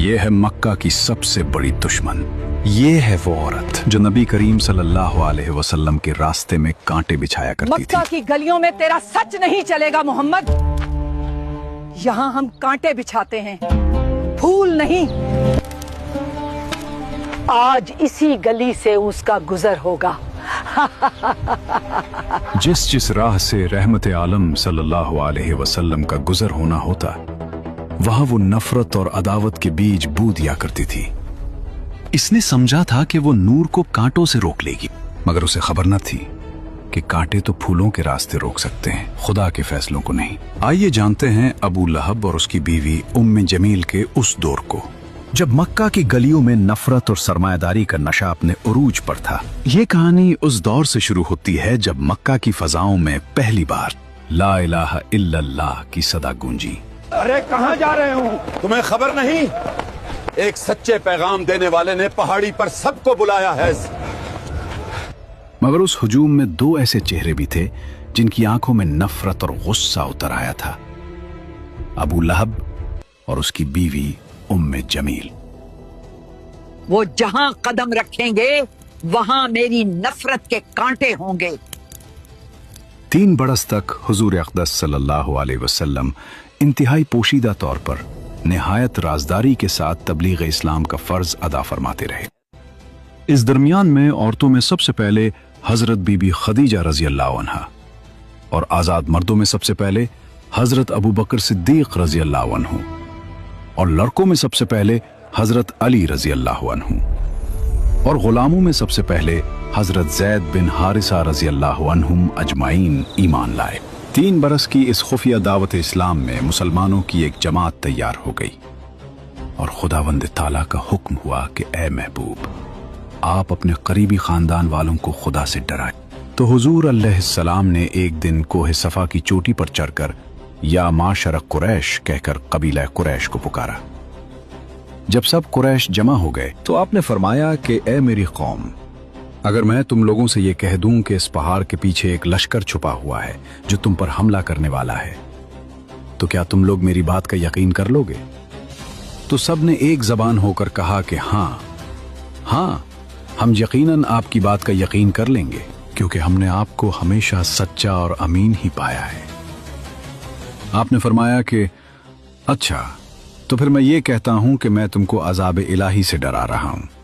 یہ ہے مکہ کی سب سے بڑی دشمن. یہ ہے وہ عورت جو نبی کریم صلی اللہ علیہ وسلم کے راستے میں کانٹے بچھایا کرتی تھی. مکہ کی گلیوں میں تیرا سچ نہیں چلے گا محمد. یہاں ہم کانٹے بچھاتے ہیں، پھول نہیں. آج اسی گلی سے اس کا گزر ہوگا. جس راہ سے رحمت عالم صلی اللہ علیہ وسلم کا گزر ہونا ہوتا، وہاں وہ نفرت اور عداوت کے بیج بو دیا کرتی تھی. اس نے سمجھا تھا کہ وہ نور کو کانٹوں سے روک لے گی، مگر اسے خبر نہ تھی کہ کانٹے تو پھولوں کے راستے روک سکتے ہیں، خدا کے فیصلوں کو نہیں. آئیے جانتے ہیں ابو لہب اور اس کی بیوی ام جمیل کے اس دور کو جب مکہ کی گلیوں میں نفرت اور سرمایہ داری کا نشہ اپنے عروج پر تھا. یہ کہانی اس دور سے شروع ہوتی ہے جب مکہ کی فضاؤں میں پہلی بار لا الہ الا اللہ کی صدا گونجی. ارے کہاں جا رہے ہوں؟ تمہیں خبر نہیں؟ ایک سچے پیغام دینے والے نے پہاڑی پر سب کو بلایا ہے. مگر اس ہجوم میں دو ایسے چہرے بھی تھے جن کی آنکھوں میں نفرت اور غصہ اتر آیا تھا: ابو لہب اور اس کی بیوی ام جمیل. وہ جہاں قدم رکھیں گے وہاں میری نفرت کے کانٹے ہوں گے. 3 برس تک حضور اقدس صلی اللہ علیہ وسلم انتہائی پوشیدہ طور پر نہایت رازداری کے ساتھ تبلیغ اسلام کا فرض ادا فرماتے رہے. اس درمیان میں عورتوں میں سب سے پہلے حضرت بی بی خدیجہ رضی اللہ عنہا، اور آزاد مردوں میں سب سے پہلے حضرت ابو بکر صدیق رضی اللہ عنہ، اور لڑکوں میں سب سے پہلے حضرت علی رضی اللہ عنہ، اور غلاموں میں سب سے پہلے حضرت زید بن حارثہ رضی اللہ عنہم اجمعین ایمان لائے. 3 برس کی اس خفیہ دعوت اسلام میں مسلمانوں کی ایک جماعت تیار ہو گئی، اور خداوند تعالیٰ کا حکم ہوا کہ اے محبوب، آپ اپنے قریبی خاندان والوں کو خدا سے ڈرائیں. تو حضور علیہ السلام نے ایک دن کوہ صفا کی چوٹی پر چڑھ کر یا معاشر قریش کہہ کر قبیلہ قریش کو پکارا. جب سب قریش جمع ہو گئے تو آپ نے فرمایا کہ اے میری قوم، اگر میں تم لوگوں سے یہ کہہ دوں کہ اس پہاڑ کے پیچھے ایک لشکر چھپا ہوا ہے جو تم پر حملہ کرنے والا ہے، تو کیا تم لوگ میری بات کا یقین کر لو گے؟ تو سب نے ایک زبان ہو کر کہا کہ ہاں ہاں، ہم یقیناً آپ کی بات کا یقین کر لیں گے، کیونکہ ہم نے آپ کو ہمیشہ سچا اور امین ہی پایا ہے. آپ نے فرمایا کہ اچھا، تو پھر میں یہ کہتا ہوں کہ میں تم کو عذاب الہی سے ڈرا رہا ہوں،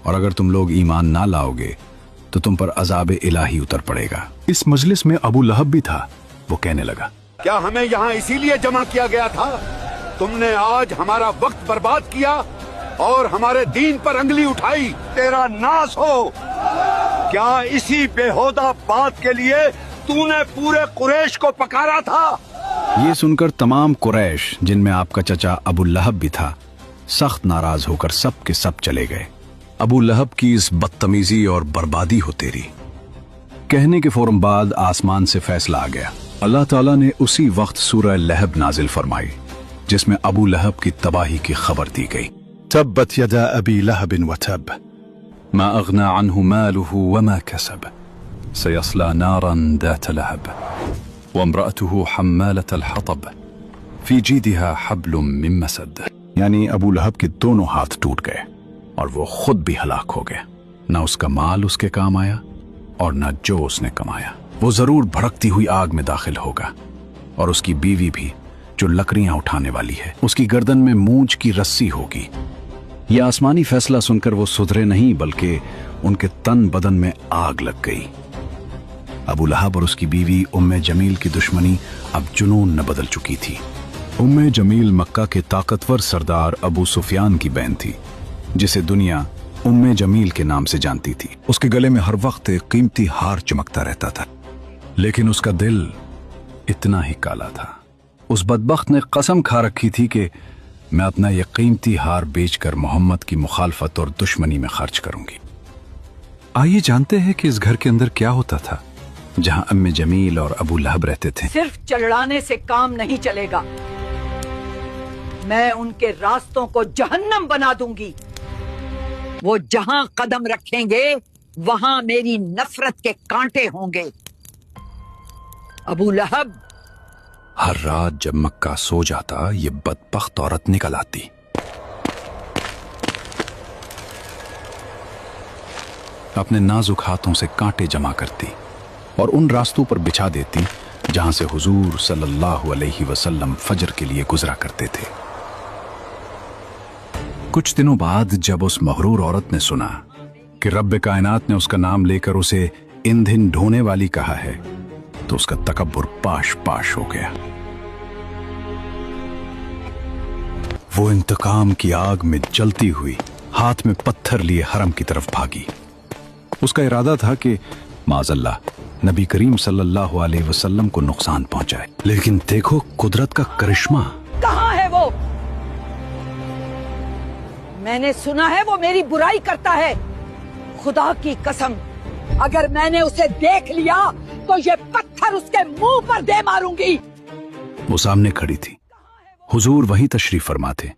اور اگر تم لوگ ایمان نہ لاؤ گے تو تم پر عذاب الہی اتر پڑے گا. اس مجلس میں ابو لہب بھی تھا. وہ کہنے لگا، کیا ہمیں یہاں اسی لیے جمع کیا گیا تھا؟ تم نے آج ہمارا وقت برباد کیا اور ہمارے دین پر انگلی اٹھائی. تیرا ناس ہو! کیا اسی بےہودہ بات کے لیے تو نے پورے قریش کو پکارا تھا؟ یہ سن کر تمام قریش، جن میں آپ کا چچا ابو لہب بھی تھا، سخت ناراض ہو کر سب کے سب چلے گئے. ابو لہب کی اس بدتمیزی اور بربادی ہو تیری کہنے کے فوراً بعد آسمان سے فیصلہ آ گیا. اللہ تعالیٰ نے اسی وقت سورہ لہب نازل فرمائی، جس میں ابو لہب کی تباہی کی خبر دی گئی. تبت یدا ابی لہب وتب ما اغنى عنه ماله وما كسب سيصلى نارا ذات لهب وامرأته حمالة الحطب في جيدها حبل من مسد. یعنی ابو لہب کے دونوں ہاتھ ٹوٹ گئے اور وہ خود بھی ہلاک ہو گیا. نہ اس کا مال اس کے کام آیا اور نہ جو اس نے کمایا. وہ ضرور بھڑکتی ہوئی آگ میں داخل ہوگا، اور اس کی بیوی بھی جو لکڑیاں اٹھانے والی ہے. اس کی گردن میں مونچھ کی رسی ہوگی. یہ آسمانی فیصلہ سن کر وہ سدھرے نہیں، بلکہ ان کے تن بدن میں آگ لگ گئی. ابو لہب اور اس کی بیوی ام جمیل کی دشمنی اب جنون نہ بدل چکی تھی. ام جمیل مکہ کے طاقتور سردار ابو سفیان کی بہن تھی، جسے دنیا ام جمیل کے نام سے جانتی تھی. اس کے گلے میں ہر وقت ایک قیمتی ہار چمکتا رہتا تھا، لیکن اس کا دل اتنا ہی کالا تھا. اس بدبخت نے قسم کھا رکھی تھی کہ میں اپنا یہ قیمتی ہار بیچ کر محمد کی مخالفت اور دشمنی میں خرچ کروں گی. آئیے جانتے ہیں کہ اس گھر کے اندر کیا ہوتا تھا جہاں ام جمیل اور ابو لہب رہتے تھے. صرف چڑھانے سے کام نہیں چلے گا، میں ان کے راستوں کو جہنم بنا دوں گی. وہ جہاں قدم رکھیں گے وہاں میری نفرت کے کانٹے ہوں گے. ابو لہب ہر رات جب مکہ سو جاتا، یہ بدبخت عورت نکل آتی अपने नाजुक हाथों से कांटे जमा करती और उन रास्तों पर बिछा देती जहां से हुजूर सल्लल्लाहु अलैहि वसल्लम फजर के लिए गुजरा करते थे। कुछ दिनों बाद जब उस मगरूर औरत ने सुना कि रब्बे कायनात ने उसका नाम लेकर उसे ईंधन ढोने वाली कहा है, तो उसका तकब्बुर पाश पाश हो गया। वो इंतकाम की आग में जलती हुई हाथ में पत्थर लिए हरम की तरफ भागी। उसका इरादा था कि माज़अल्लाह नबी करीम सल्लल्लाहु अलैहि वसल्लम को नुकसान पहुंचाए, लेकिन देखो कुदरत का करिश्मा। कहाँ है वो? मैंने सुना है वो मेरी बुराई करता है। खुदा की कसम, अगर मैंने उसे देख लिया तो ये पत्थर उसके मुंह पर दे मारूंगी। वो सामने खड़ी थी, हुजूर वहीं तशरीफ फरमा थे,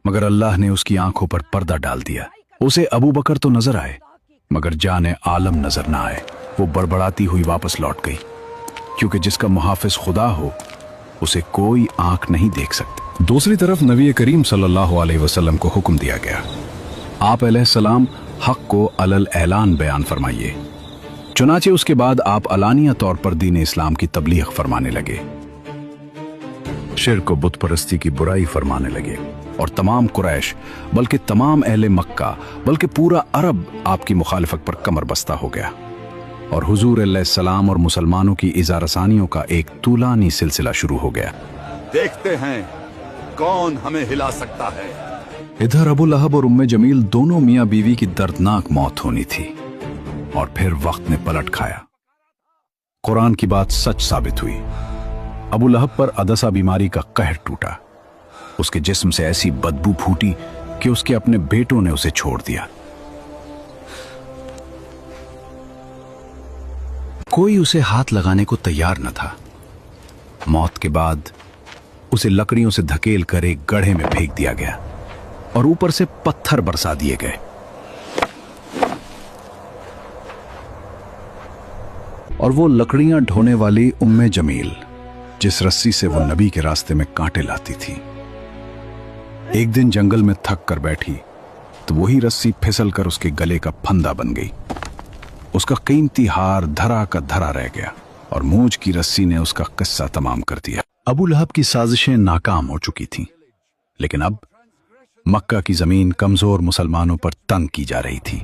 मगर अल्लाह ने उसकी आंखों पर पर्दा डाल दिया। उसे अबू बकर तो नजर आए, मगर जाने आलम नजर ना आए। वो बड़बड़ाती हुई वापस लौट गई, क्योंकि जिसका मुहाफिज खुदा हो उसे कोई आंख नहीं देख सकती। दूसरी तरफ नबी करीम सल्लल्लाहु अलैहि वसल्लम को हुक्म दिया गया, आप अलैहिस्सलाम हक को अलल ऐलान बयान फरमाइए। चुनाचे उसके बाद आप अलानिया तौर पर दीन इस्लाम की तबलीग फरमाने लगे, शिर्क व बुत परस्ती की बुराई फरमाने लगे, और तमाम कुरैश बल्कि तमाम अहले मक्का बल्कि पूरा अरब आपकी मुखालिफत पर कमर बस्ता हो गया, और हुजूर अलैहिस्सलाम और मुसलमानों की इज़ारसानियों का एक तूलानी सिलसिला शुरू हो गया। देखते हैं कौन हमें हिला सकता है। इधर अबू लहब और उम्मे जमील दोनों मियां बीवी की दर्दनाक मौत होनी थी, और फिर वक्त ने पलट खाया। कुरान की बात सच साबित हुई। अबू लहब पर अदसा बीमारी का कहर टूटा। उसके जिस्म से ऐसी बदबू फूटी कि उसके अपने बेटों ने उसे छोड़ दिया। कोई उसे हाथ लगाने को तैयार न था। मौत के बाद उसे लकड़ियों से धकेल कर एक गड्ढे में फेंक दिया गया और ऊपर से पत्थर बरसा दिए गए। और वो लकड़ियां ढोने वाली उम्मे जमील, जिस रस्सी से वो नबी के रास्ते में कांटे लाती थी, एक दिन जंगल में थक कर बैठी तो वही रस्सी फिसल कर उसके गले का फंदा बन गई। उसका कीमती हार धरा का धरा रह गया और मूंछ की रस्सी ने उसका किस्सा तमाम कर दिया। अबू लहब की साजिशें नाकाम हो चुकी थीं, लेकिन अब मक्का की जमीन कमजोर मुसलमानों पर तंग की जा रही थी।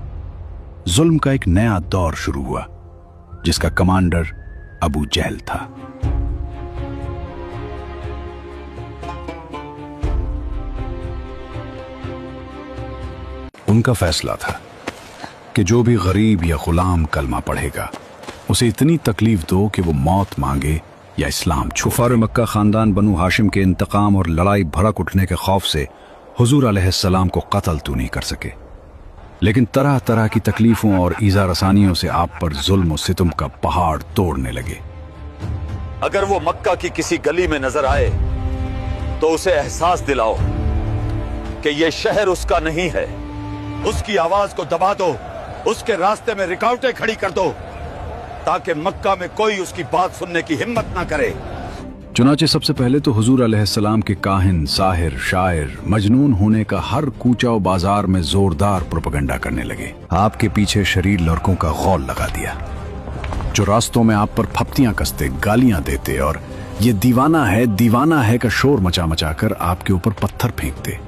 जुल्म का एक नया दौर शुरू हुआ, जिसका कमांडर अबू जहल था। उनका फैसला था कि जो भी गरीब या गुलाम कलमा पढ़ेगा उसे इतनी तकलीफ दो कि वो मौत मांगे या इस्लाम छोड़े। कुफार मक्का खानदान बनु हाशिम के इंतकाम और लड़ाई भड़क उठने के खौफ से हुजूर अलैहिस्सलाम को कत्ल तो नहीं कर सके, लेकिन तरह तरह की तकलीफों और ईज़ा रसानियों से आप पर जुल्म और सितम का पहाड़ तोड़ने लगे। अगर वो मक्का की किसी गली में नजर आए तो उसे एहसास दिलाओ कि ये शहर उसका नहीं है। उसकी आवाज को दबा दो, उसके रास्ते में रुकावटें खड़ी कर दो, ताकि मक्का में कोई उसकी बात सुनने की हिम्मत ना करे। चुनाचे सबसे पहले तो हुजूर अलैहिस्सलाम के काहिन, साहिर, शायर, मजनून होने का हर कूचा और बाजार में जोरदार प्रोपेगेंडा करने लगे। आपके पीछे शरीर लड़कों का गौल लगा दिया, जो रास्तों में आप पर फप्तियां कसते, गालियां देते और ये दीवाना है का शोर मचा मचा कर आपके ऊपर पत्थर फेंकते।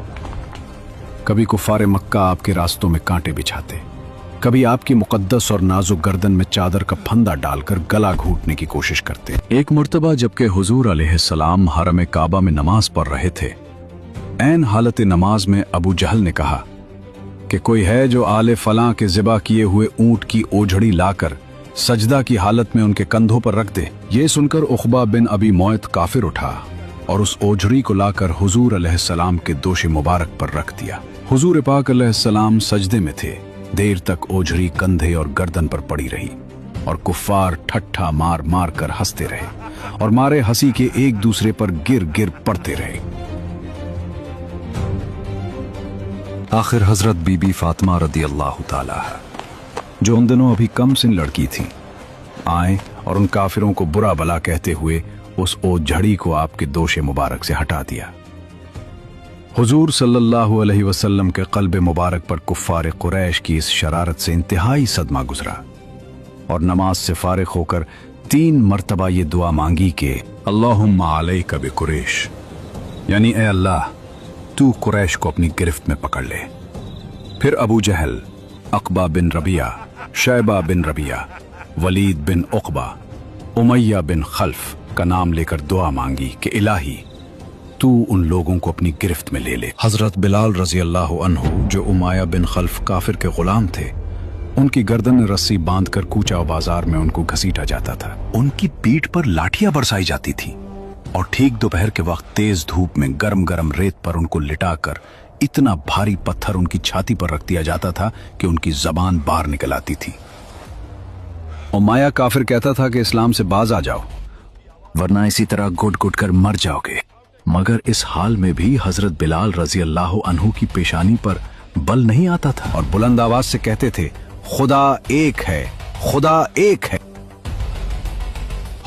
कभी कुफारे मक्का आपके रास्तों में कांटे बिछाते, कभी आपकी मुकद्दस और नाजुक गर्दन में चादर का फंदा डालकर गला घूटने की कोशिश करते। एक मर्तबा जबकि हुजूर अलैहिस्सलाम हरम काबा में नमाज पढ़ रहे थे, ऐन हालत नमाज में अबू जहल ने कहा कि कोई है जो आले फलां के ज़िबा किए हुए ऊंट की ओझड़ी लाकर सजदा की हालत में उनके कंधों पर रख दे। ये सुनकर उक़बा बिन अबी मुअयत काफिर उठा और उस ओझड़ी को लाकर हुजूर अलैहिस्सलाम के दोशे मुबारक पर रख दिया। हुजूर पाक अलैहिस्सलाम सजदे में थे। देर तक ओझड़ी कंधे और गर्दन पर पड़ी रही और कुफ्फार ठट्ठा मार मार कर हंसते रहे और मारे हंसी के एक दूसरे पर गिर गिर पड़ते रहे। आखिर हजरत बीबी फातिमा रदियल्लाहु ताला, जो उन दिनों अभी कम सिन लड़की थी, आए और उन काफिरों को बुरा भला कहते हुए उस ओझड़ी को आपके दोशे मुबारक से हटा दिया। हुजूर सल्लल्लाहु अलैहि वसल्लम के क़ल्ब मुबारक पर कुफ़ार कुरैश की इस शरारत से इंतहाई सदमा गुजरा और नमाज से फारिग होकर 3 मरतबा ये दुआ मांगी कि अल्लाहुम्मा अलैका बिकुरैश, यानी ए अल्लाह तू कुरैश को अपनी गिरफ्त में पकड़ ले। फिर अबू जहल, अक़बा बिन रबिया, शैबा बिन रबिया, वलीद बिन उक़बा, उमैया बिन खल्फ का नाम लेकर दुआ मांगी कि इलाही तू उन लोगों को अपनी गिरफ्त में ले ले। हजरत बिलाल रजी अल्लाह अन्हु, जो उमैया बिन खल्फ काफिर के गुलाम थे, उनकी गर्दन में रस्सी बांधकर कूचा बाजार में उनको घसीटा जाता था। उनकी पीठ पर लाठियां बरसाई जाती थी और ठीक दोपहर के वक्त तेज धूप में गरम गरम रेत पर उनको लिटाकर इतना भारी पत्थर उनकी छाती पर रख दिया जाता था कि उनकी जबान बाहर निकल आती थी। उमैया काफिर कहता था कि इस्लाम से बाज आ जाओ, वरना इसी तरह घुट घुट कर मर जाओगे। मगर इस हाल में भी हजरत बिलाल रजी अल्लाह अन्हु की पेशानी पर बल नहीं आता था और बुलंद आवाज से कहते थे, खुदा एक है, खुदा एक है।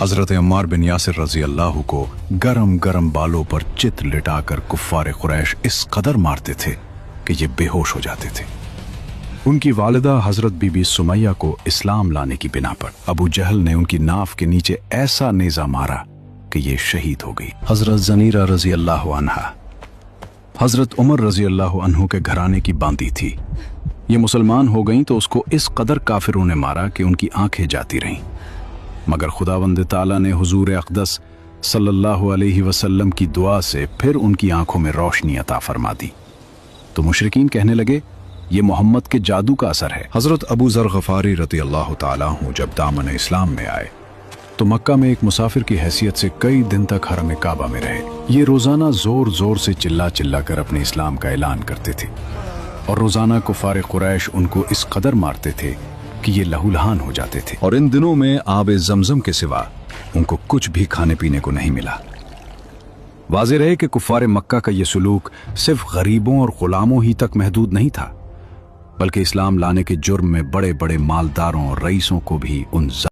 हजरत अम्मार बिन यासिर रजी अल्लाह को गरम गरम बालों पर चित लिटाकर कुफ्फार कुरैश इस कदर मारते थे कि ये बेहोश हो जाते थे। उनकी वालिदा हजरत बीबी सुमैया को इस्लाम लाने की बिना पर अबू जहल ने उनकी नाफ के नीचे ऐसा नेजा मारा कि ये शहीद हो गई। हजरत जनीरा रजी अल्लाह अन्हा हजरत उमर रजी अल्लाह अन्हु के घराने की बांदी थी। ये मुसलमान हो गईं तो उसको इस कदर काफिरों ने मारा कि उनकी आंखें जाती रहीं। मगर खुदावंद ताला ने हुजूर अक़दस सल्लल्लाहु अलैहि वसल्लम की दुआ से फिर उनकी आंखों में रोशनी अता फरमा दी। तो मुशरिकीन कहने लगे, ये मोहम्मद के जादू का असर है। हजरत अबू ज़र गफारी रज़ी अल्लाह ताला अन्हु जब दामन इस्लाम में आए तो मक्का में एक मुसाफिर की हैसियत से कई दिन तक हरम काबा में रहे। ये रोजाना जोर जोर से चिल्ला चिल्ला कर अपने इस्लाम का ऐलान करते थे और रोजाना कुफार कुरैश उनको इस कदर मारते थे कि ये लहूलहान हो जाते थे और इन दिनों में आब जमजम के सिवा उनको कुछ भी खाने पीने को नहीं मिला। वाज़ेह रहे कि कुफार मक्का का ये सुलूक सिर्फ गरीबों और गुलामों ही तक महदूद नहीं था, बल्कि इस्लाम लाने के जुर्म में बड़े बड़े मालदारों और रईसों को भी उन